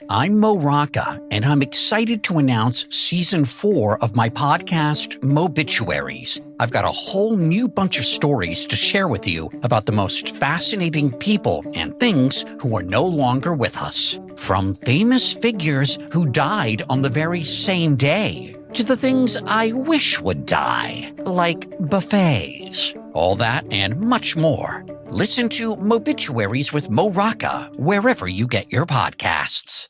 I'm Mo Rocca, and I'm excited to announce Season 4 of my podcast, Mobituaries. I've got a whole new bunch of stories to share with you about the most fascinating people and things who are no longer with us. From famous figures who died on the very same day, to the things I wish would die, like buffets. All that and much more. Listen to Mobituaries with Mo Rocca wherever you get your podcasts.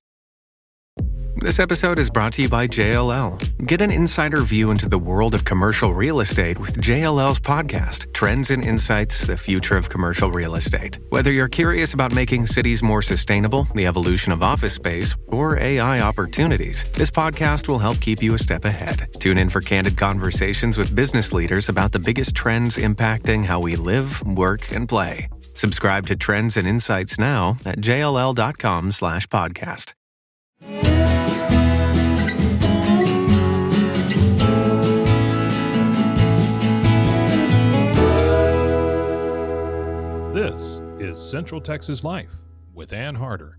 This episode is brought to you by JLL. Get an insider view into the world of commercial real estate with JLL's podcast, Trends and Insights, the Future of Commercial Real Estate. Whether you're curious about making cities more sustainable, the evolution of office space, or AI opportunities, this podcast will help keep you a step ahead. Tune in for candid conversations with business leaders about the biggest trends impacting how we live, work, and play. Subscribe to Trends and Insights now at jll.com/podcast. This is Central Texas Life with Ann Harder.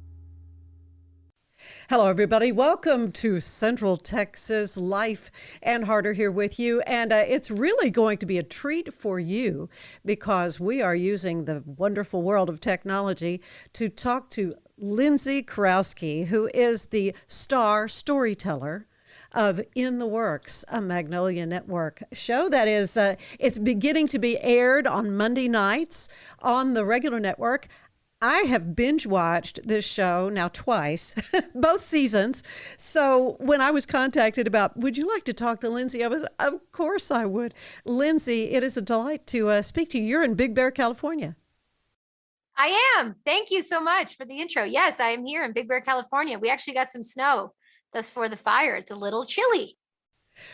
Hello, everybody. Welcome to Central Texas Life. Ann Harder here with you. And it's really going to be a treat for you because we are using the wonderful world of technology to talk to Lindsay Kurowski, who is the star storyteller of In the Works, a Magnolia Network show that is, it's beginning to be aired on Monday nights on the regular network. I have binge watched this show now twice, both seasons. So when I was contacted about, would you like to talk to Lindsay? I was, of course I would. Lindsay, it is a delight to speak to you. You're in Big Bear, California. I am. Thank you so much for the intro. Yes, I am here in Big Bear, California. We actually got some snow. Thus for the fire. It's a little chilly.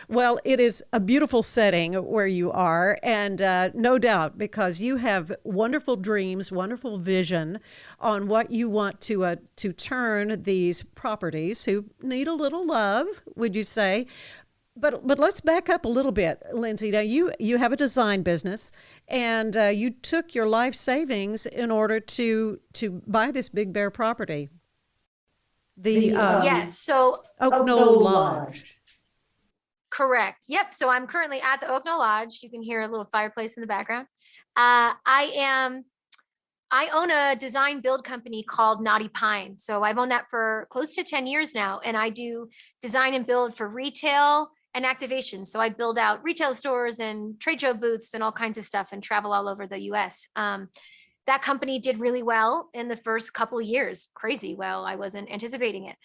Well, it is a beautiful setting where you are, and no doubt because you have wonderful dreams, wonderful vision on what you want to turn these properties who need a little love, would you say? But let's back up a little bit, Lindsay. Now you have a design business, and you took your life savings in order to buy this Big Bear property. Yes. So Oak Knoll Lodge. Correct. Yep. So I'm currently at the Oak Knoll Lodge. You can hear a little fireplace in the background. I own a design build company called Knotty Pine. So I've owned that for close to 10 years now. And I do design and build for retail and activation. So I build out retail stores and trade show booths and all kinds of stuff and travel all over the US. That company did really well in the first couple of years. Crazy well. I wasn't anticipating it.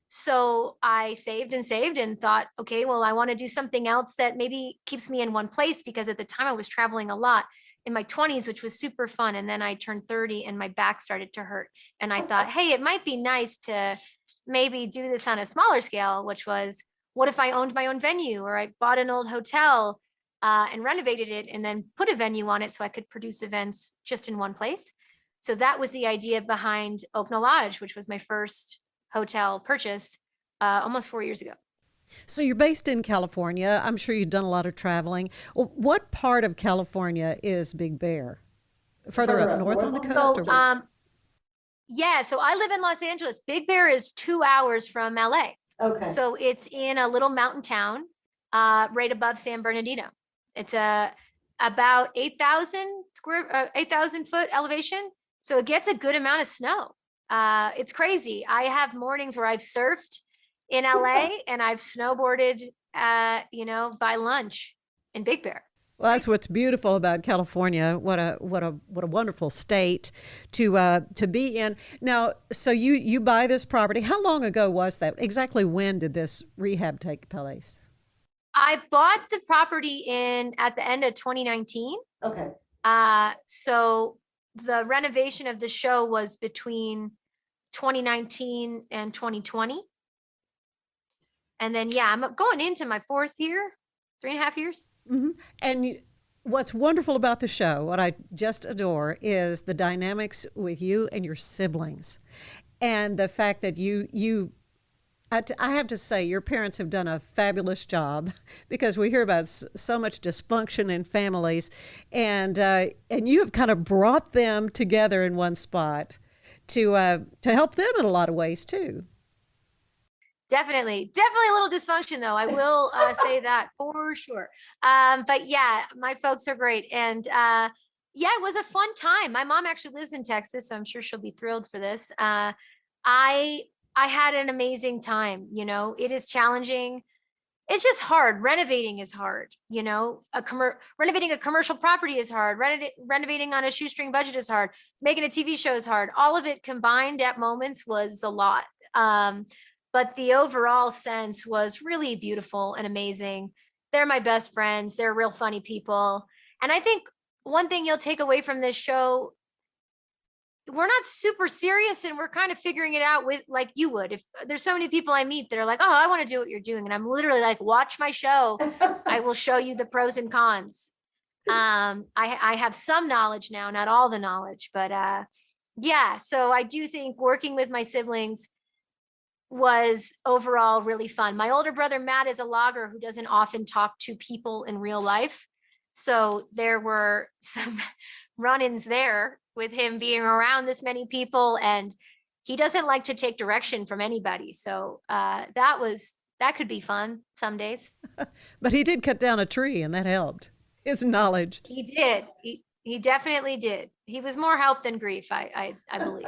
So I saved and thought, okay, well, I want to do something else that maybe keeps me in one place, because at the time I was traveling a lot in my 20s, which was super fun. And then I turned 30 and my back started to hurt. And I thought, hey, it might be nice to maybe do this on a smaller scale, which was, what if I owned my own venue, or I bought an old hotel and renovated it and then put a venue on it so I could produce events just in one place. So that was the idea behind Oak Knoll Lodge, which was my first hotel purchase almost 4 years ago. So you're based in California. I'm sure you've done a lot of traveling. What part of California is Big Bear? Further up north on the coast? So I live in Los Angeles. Big Bear is 2 hours from LA. Okay. So it's in a little mountain town right above San Bernardino. It's about 8,000 foot elevation. So it gets a good amount of snow. It's crazy. I have mornings where I've surfed in LA and I've snowboarded, by lunch in Big Bear. Well, that's what's beautiful about California. What a wonderful state to be in. Now, so you buy this property. How long ago was that? Exactly when did this rehab take place? I bought the property at the end of 2019. Okay. So the renovation of the show was between 2019 and 2020. And then, I'm going into my fourth year, 3.5 years. Mm-hmm. And what's wonderful about the show, what I just adore, is the dynamics with you and your siblings. And the fact that I have to say, your parents have done a fabulous job, because we hear about so much dysfunction in families, and you have kind of brought them together in one spot help them in a lot of ways too. Definitely a little dysfunction though. I will say that for sure. But yeah, my folks are great. And yeah, it was a fun time. My mom actually lives in Texas, so I'm sure she'll be thrilled for this. I had an amazing time. You know, it is challenging. It's just hard. Renovating is hard. You know, renovating a commercial property is hard. Renovating on a shoestring budget is hard. Making a TV show is hard. All of it combined at moments was a lot. But the overall sense was really beautiful and amazing. They're my best friends. They're real funny people. And I think one thing you'll take away from this show, we're not super serious and we're kind of figuring it out with like you would. If there's so many people I meet that are like, oh, I want to do what you're doing. And I'm literally like, watch my show. I will show you the pros and cons. I have some knowledge now, not all the knowledge, but yeah. So I do think working with my siblings was overall really fun. My older brother, Matt, is a logger who doesn't often talk to people in real life. So there were some run-ins there with him being around this many people, and he doesn't like to take direction from anybody. So that could be fun some days. But he did cut down a tree, and that helped. His knowledge. He did. He definitely did. He was more help than grief, I believe.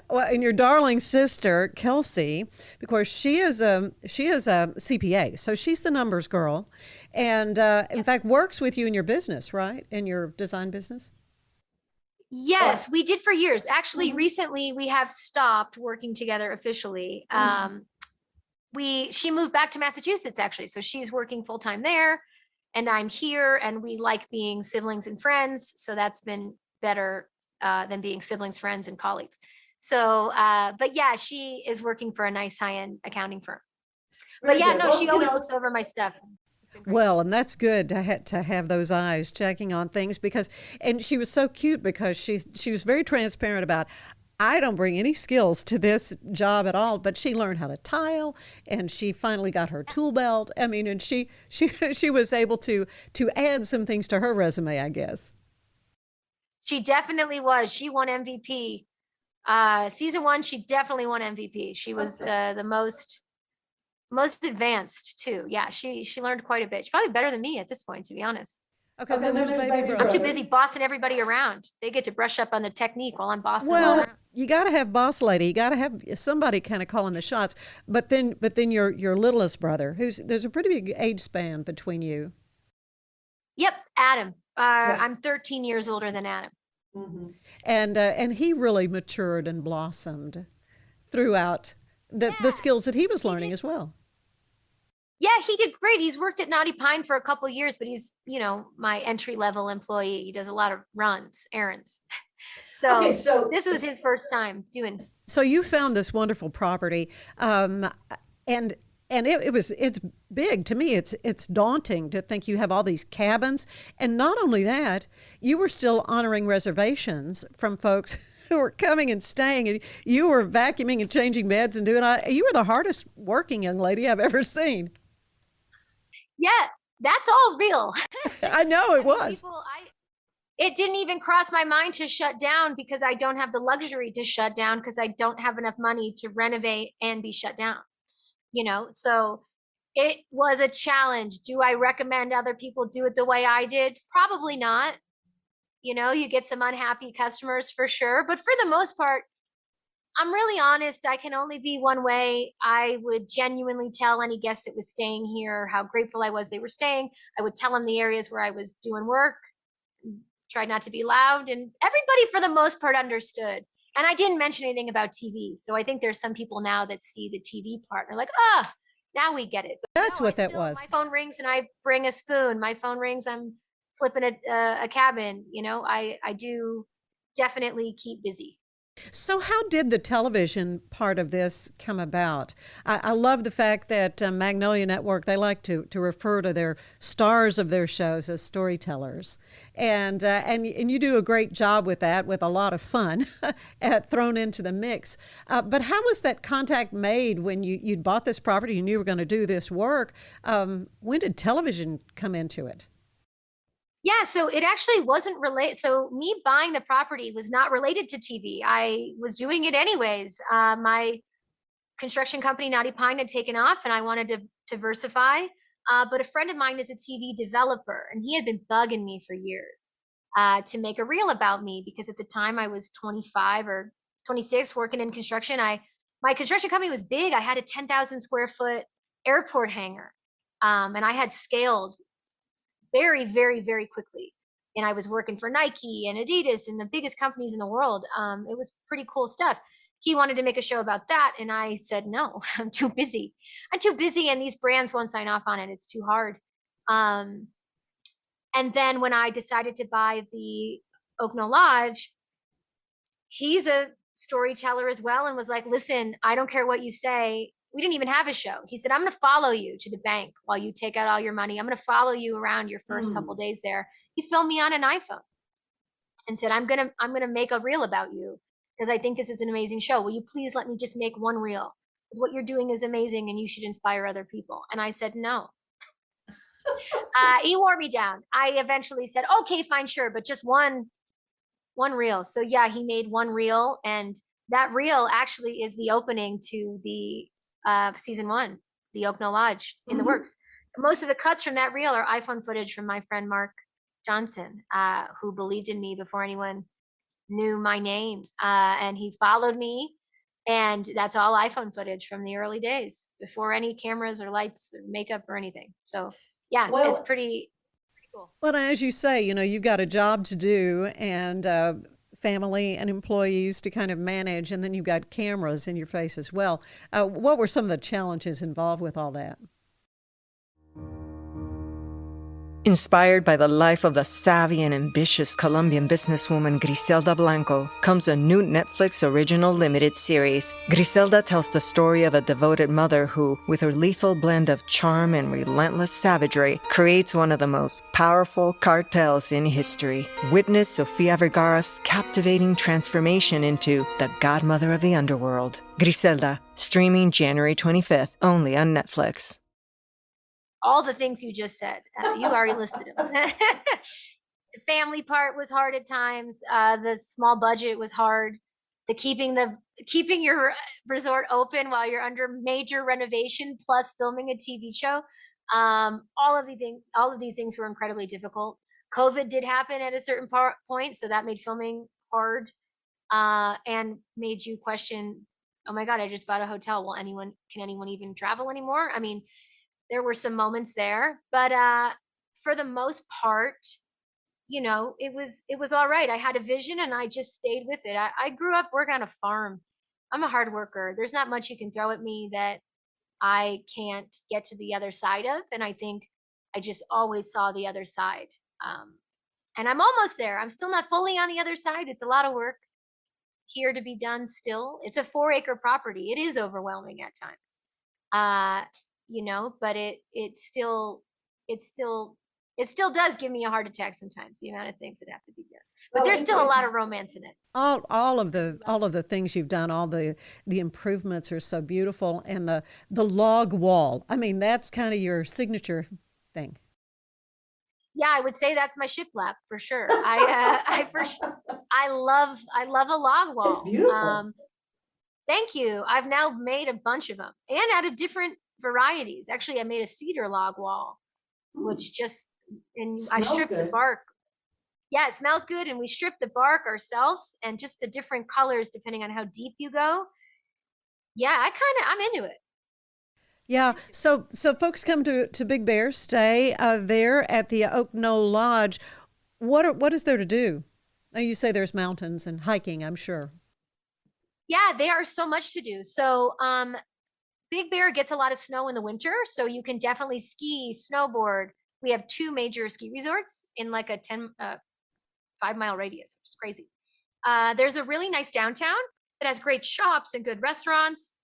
Well, and your darling sister, Kelsey, because she is a CPA, so she's the numbers girl, and in fact works with you in your business, right? In your design business? Yes, we did for years. Actually, recently we have stopped working together officially. She moved back to Massachusetts, actually, so she's working full-time there. And I'm here, and we like being siblings and friends. So that's been better than being siblings, friends, and colleagues. So, but yeah, she is working for a nice high-end accounting firm. But yeah, no, she always looks over my stuff. Well, and that's good to have those eyes checking on things and she was so cute because she was very transparent about, I don't bring any skills to this job at all, but she learned how to tile, and she finally got her tool belt. I mean, and she was able to add some things to her resume, I guess. She definitely was. She won MVP. Season 1, she definitely won MVP. She was the most advanced too. Yeah, she learned quite a bit. She's probably better than me at this point, to be honest. Okay, then there's baby brother. I'm too busy bossing everybody around. They get to brush up on the technique while I'm bossing them Well, around. you got to have boss lady. You got to have somebody kind of calling the shots. But then your littlest brother, there's a pretty big age span between you. Yep, Adam. I'm 13 years older than Adam. Mm-hmm. And he really matured and blossomed throughout the skills that he was learning as well. Yeah, he did great. He's worked at Naughty Pine for a couple of years, but he's, my entry-level employee. He does a lot of errands. So this was his first time doing. So you found this wonderful property, and it's big. To me, it's daunting to think you have all these cabins, and not only that, you were still honoring reservations from folks who were coming and staying, and you were vacuuming and changing beds and you were the hardest working young lady I've ever seen. Yeah, that's all real. I know it was. It didn't even cross my mind to shut down because I don't have the luxury to shut down because I don't have enough money to renovate and be shut down. So it was a challenge. Do I recommend other people do it the way I did? Probably not. You get some unhappy customers for sure, but for the most part, I'm really honest. I can only be one way. I would genuinely tell any guest that was staying here how grateful I was they were staying. I would tell them the areas where I was doing work, tried not to be loud, and everybody for the most part understood. And I didn't mention anything about TV. So I think there's some people now that see the TV part and are like, now we get it. But that's what that was. My phone rings and I bring a spoon. My phone rings, I'm flipping a cabin. I do definitely keep busy. So how did the television part of this come about? I love the fact that Magnolia Network, they like to refer to their stars of their shows as storytellers. And you do a great job with that, with a lot of fun thrown into the mix. But how was that contact made when you'd bought this property, you knew you were going to do this work? When did television come into it? Yeah, so it actually wasn't related. So me buying the property was not related to TV. I was doing it anyways. My construction company, Knotty Pine, had taken off, and I wanted to diversify. But a friend of mine is a TV developer, and he had been bugging me for years to make a reel about me because at the time I was 25 or 26 working in construction. My construction company was big. I had a 10,000 square foot airport hangar, and I had scaled very, very, very quickly. And I was working for Nike and Adidas and the biggest companies in the world. It was pretty cool stuff. He wanted to make a show about that. And I said, no, I'm too busy. I'm too busy, and these brands won't sign off on it. It's too hard. Um, and then when I decided to buy the Oak Knoll Lodge, he's a storyteller as well and was like, listen, I don't care what you say. We didn't even have a show. He said, I'm going to follow you to the bank while you take out all your money. I'm going to follow you around your first couple days there. He filmed me on an iPhone and said, I'm going to make a reel about you because I think this is an amazing show. Will you please let me just make one reel? Because what you're doing is amazing and you should inspire other people. And I said, no. He wore me down. I eventually said, okay, fine, sure. But just one reel. So yeah, he made one reel, and that reel actually is the opening to the season 1, the Oak Knoll Lodge in the works. Most of the cuts from that reel are iPhone footage from my friend Mark Johnson, who believed in me before anyone knew my name, and he followed me. And that's all iPhone footage from the early days before any cameras or lights or makeup or anything. So yeah, it's pretty cool. Well, and as you say, you've got a job to do and family and employees to kind of manage, and then you've got cameras in your face as well. What were some of the challenges involved with all that? Inspired by the life of the savvy and ambitious Colombian businesswoman Griselda Blanco comes a new Netflix original limited series. Griselda tells the story of a devoted mother who, with her lethal blend of charm and relentless savagery, creates one of the most powerful cartels in history. Witness Sofia Vergara's captivating transformation into the godmother of the underworld. Griselda, streaming January 25th, only on Netflix. All the things you just said, you already listed them. The family part was hard at times. The small budget was hard. The keeping your resort open while you're under major renovation, plus filming a TV show. All of these things were incredibly difficult. COVID did happen at a certain point, so that made filming hard, and made you question, oh my God, I just bought a hotel. Can anyone even travel anymore? I mean, there were some moments there, but for the most part, it was all right. I had a vision and I just stayed with it. I grew up working on a farm. I'm a hard worker. There's not much you can throw at me that I can't get to the other side of. And I think I just always saw the other side. And I'm almost there. I'm still not fully on the other side. It's a lot of work here to be done still. It's a 4-acre property. It is overwhelming at times. But it still does give me a heart attack sometimes, the amount of things that have to be done. But there's still a lot of romance in it. All of the things you've done, all the improvements are so beautiful, and the log wall. I mean, that's kind of your signature thing. Yeah, I would say that's my shiplap for sure. I love a log wall. It's beautiful. Thank you. I've now made a bunch of them, and out of different varieties. Actually, I made a cedar log wall, which I stripped the bark. Yeah, it smells good, and we strip the bark ourselves, and just the different colors depending on how deep you go. Yeah, I'm into it. Yeah, so folks come to Big Bear, stay there at the Oak Knoll Lodge. What is there to do? Now, you say there's mountains and hiking, I'm sure. Yeah, there are so much to do. So Big Bear gets a lot of snow in the winter, so you can definitely ski, snowboard. We have 2 major ski resorts in like a 5-mile radius, which is crazy. There's a really nice downtown that has great shops and good restaurants.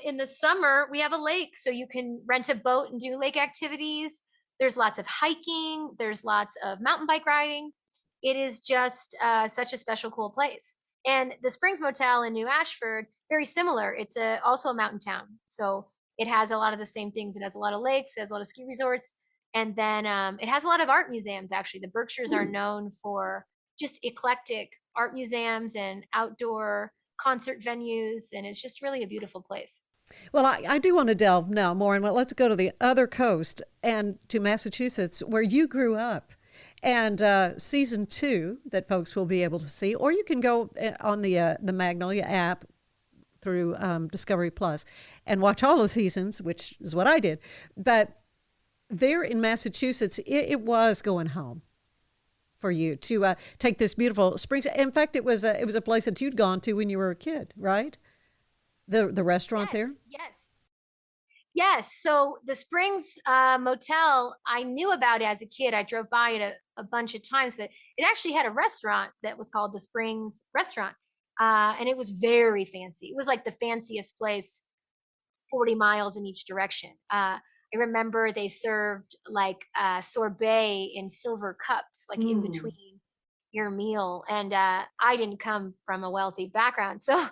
In the summer, we have a lake, so you can rent a boat and do lake activities. There's lots of hiking. There's lots of mountain bike riding. It is just such a special, cool place. And the Springs Motel in New Ashford, very similar. It's also a mountain town. So it has a lot of the same things. It has a lot of lakes, it has a lot of ski resorts. And then it has a lot of art museums, actually. The Berkshires are known for just eclectic art museums and outdoor concert venues. And it's just really a beautiful place. Well, I do want to delve now more, and let's go to the other coast and to Massachusetts, where you grew up. And season 2 that folks will be able to see, or you can go on the Magnolia app through Discovery Plus and watch all the seasons, which is what I did. But there in Massachusetts, it was going home for you to take this beautiful Springs. In fact, it was a place that you'd gone to when you were a kid, right? The restaurant there? Yes. So the Springs Motel, I knew about it as a kid. I drove by it a bunch of times, but it actually had a restaurant that was called the Springs Restaurant. And it was very fancy. It was like the fanciest place, 40 miles in each direction. I remember they served like sorbet in silver cups, like in between your meal. And I didn't come from a wealthy background. So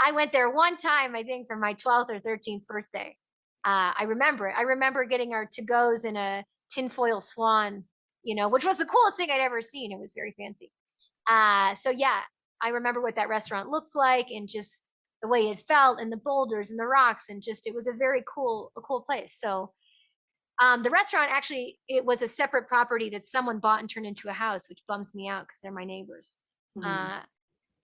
I went there one time, I think for my 12th or 13th birthday. I remember it. I remember getting our to-goes in a tinfoil swan, which was the coolest thing I'd ever seen. It was very fancy. So yeah, I remember what that restaurant looked like and just the way it felt and the boulders and the rocks and just, it was a cool place. So the restaurant actually, it was a separate property that someone bought and turned into a house, which bums me out because they're my neighbors.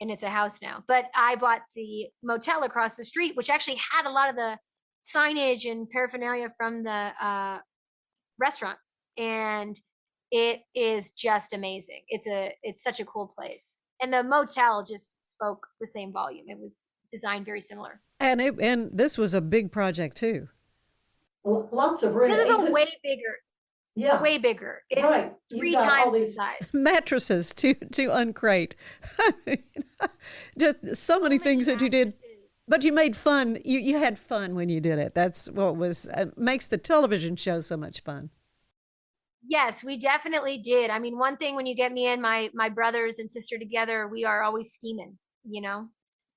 And it's a house now. But I bought the motel across the street, which actually had a lot of the signage and paraphernalia from the restaurant. And it is just amazing. It's such a cool place. And the motel just spoke the same volume. It was designed very similar. And this was a big project too. Lots of room. This is a way bigger. Yeah. Way bigger. It was 3 times the size. Mattresses to uncrate. Just so many things that you did. But you made fun. You had fun when you did it. That's what makes the television show so much fun. Yes, we definitely did. I mean, one thing when you get me and my brothers and sister together, we are always scheming,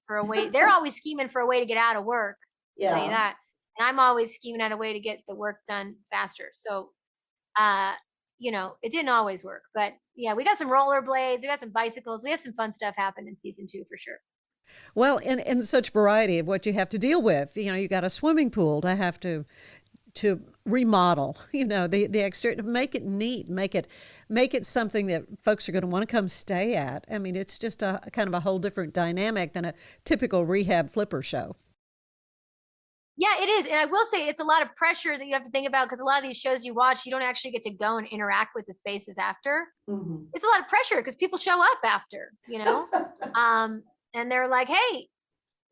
for a way. They're always scheming for a way to get out of work. Yeah. I'll tell you that. And I'm always scheming out a way to get the work done faster. So it didn't always work, but yeah, we got some rollerblades, we got some bicycles, we have some fun stuff happen in season 2 for sure. Well, in such variety of what you have to deal with, you got a swimming pool to have to remodel, the exterior, make it neat, make it something that folks are going to want to come stay at. I mean, it's just a kind of a whole different dynamic than a typical rehab flipper show. Yeah, it is. And I will say it's a lot of pressure that you have to think about because a lot of these shows you watch, you don't actually get to go and interact with the spaces after. Mm-hmm. It's a lot of pressure because people show up after, and they're like, hey,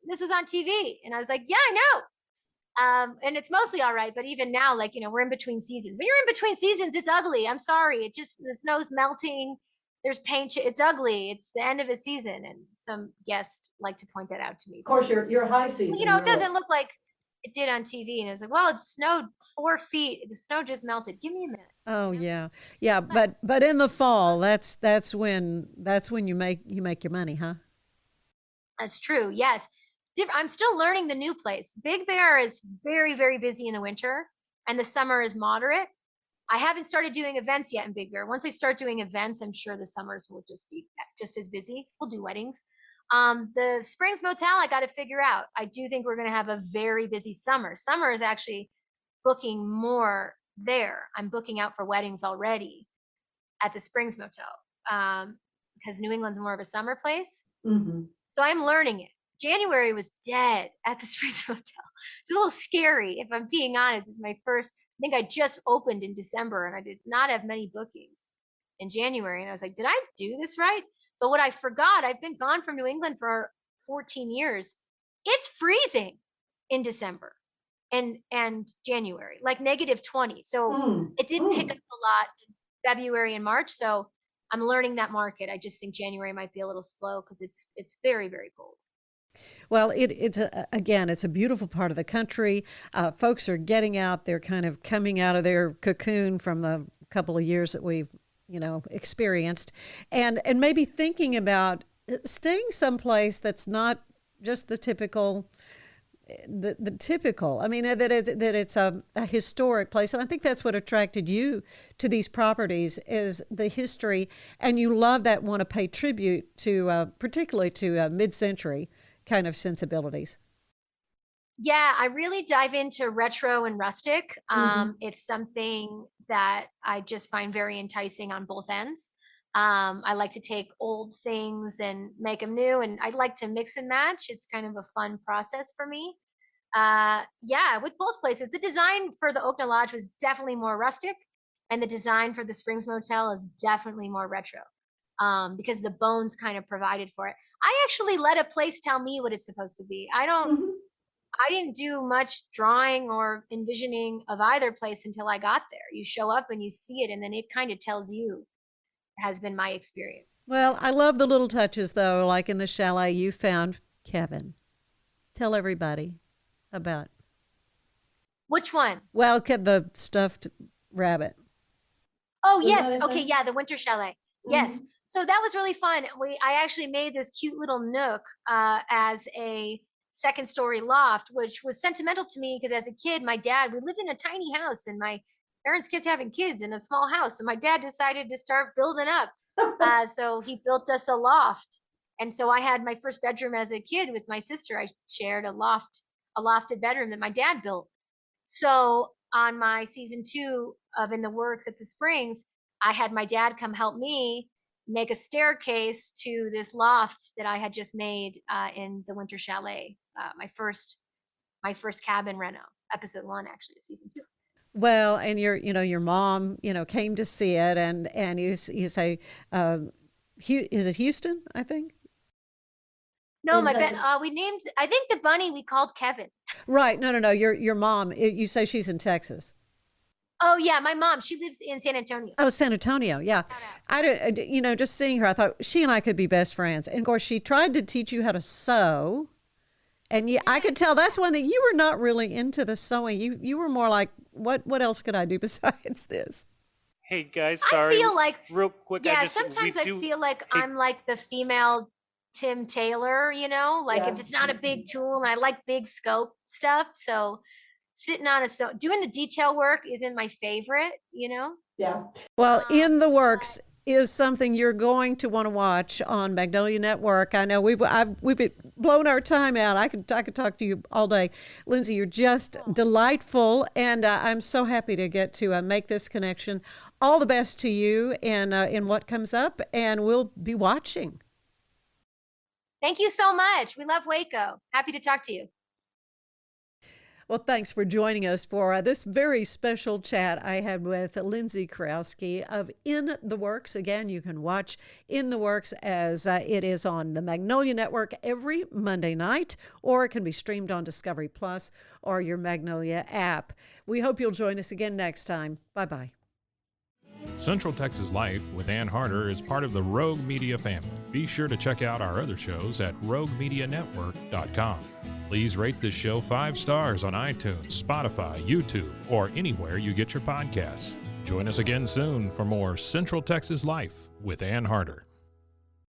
this is on TV. And I was like, yeah, I know. And it's mostly all right. But even now, we're in between seasons. When you're in between seasons, it's ugly. I'm sorry. The snow's melting. There's paint. It's ugly. It's the end of a season. And some guests like to point that out to me. Of course, your high season. It doesn't look like it did on TV. And it's like, well, it snowed 4 feet. The snow just melted. Give me a minute. Oh, yeah. Yeah. But in the fall, that's when you make your money, huh? That's true. Yes. I'm still learning the new place. Big Bear is very, very busy in the winter and the summer is moderate. I haven't started doing events yet in Big Bear. Once I start doing events, I'm sure the summers will just be just as busy. We'll do weddings. The Springs Motel, I got to figure out. I do think we're going to have a very busy summer. Summer is actually booking more there. I'm booking out for weddings already at the Springs Motel because New England's more of a summer place. Mm-hmm. So I'm learning it. January was dead at the Springs Motel. It's a little scary, if I'm being honest. It's my first, I think I just opened in December and I did not have many bookings in January. And I was like, did I do this right? But what I forgot, I've been gone from New England for 14 years. It's freezing in December and January, like -20. So it did pick up a lot in February and March. So I'm learning that market. I just think January might be a little slow because it's very, very cold. Well, it's a beautiful part of the country. Folks are getting out. They're kind of coming out of their cocoon from the couple of years that we've, experienced, and maybe thinking about staying someplace that's not just the typical, the typical. I mean, that it's a historic place, and I think that's what attracted you to these properties is the history, and you love that, want to pay tribute to particularly to mid-century kind of sensibilities. Yeah, I really dive into retro and rustic. It's something that I just find very enticing on both ends. I like to take old things and make them new, and I like to mix and match. It's kind of a fun process for me. Yeah, with both places, the design for the Oakna Lodge was definitely more rustic, and the design for the Springs Motel is definitely more retro, because the bones kind of provided for it. I actually let a place tell me what it's supposed to be. I didn't do much drawing or envisioning of either place until I got there. You show up and you see it, and then it kind of tells you, has been my experience. Well, I love the little touches, though, like in the chalet you found Kevin. Tell everybody about. Which one? Well, the stuffed rabbit. Oh, Was that yes. it Okay, then? yeah, the winter chalet. Yes. So that was really fun. I actually made this cute little nook as a second story loft, which was sentimental to me because as a kid, my dad, we lived in a tiny house and my parents kept having kids in a small house. So my dad decided to start building up. So he built us a loft. And so I had my first bedroom as a kid with my sister. I shared a lofted bedroom that my dad built. So on my season 2 of In the Works at the Springs, I had my dad come help me make a staircase to this loft that I had just made in the Winter Chalet, my first cabin reno, episode 1 actually of season 2. Well, and your mom, came to see it, and you say, is it Houston? I think. No, In Texas. we named, I think the bunny we called Kevin. Right. No. Your mom. You say she's in Texas. Oh yeah, my mom. She lives in San Antonio. Oh, San Antonio. Yeah. Just seeing her, I thought she and I could be best friends. And of course, she tried to teach you how to sew. And I could tell that's one that you were not really into the sewing. You were more like, what else could I do besides this? Hey guys, sorry. I feel like real quick. Yeah, sometimes I feel like I'm like the female Tim Taylor, like Yeah. if it's not a big tool, and I like big scope stuff. So sitting on doing the detail work isn't my favorite, Yeah. Well, In the Works is something you're going to want to watch on Magnolia Network. I know we've blown our time out. I could talk to you all day. Lindsay, you're just delightful, and I'm so happy to get to make this connection. All the best to you and in what comes up, and we'll be watching. Thank you so much. We love Waco. Happy to talk to you. Well, thanks for joining us for this very special chat I had with Lindsay Kurowski of In the Works. Again, you can watch In the Works as it is on the Magnolia Network every Monday night, or it can be streamed on Discovery Plus or your Magnolia app. We hope you'll join us again next time. Bye-bye. Central Texas Life with Ann Harder is part of the Rogue Media family. Be sure to check out our other shows at roguemedianetwork.com. Please rate this show 5 stars on iTunes, Spotify, YouTube, or anywhere you get your podcasts. Join us again soon for more Central Texas Life with Ann Harder.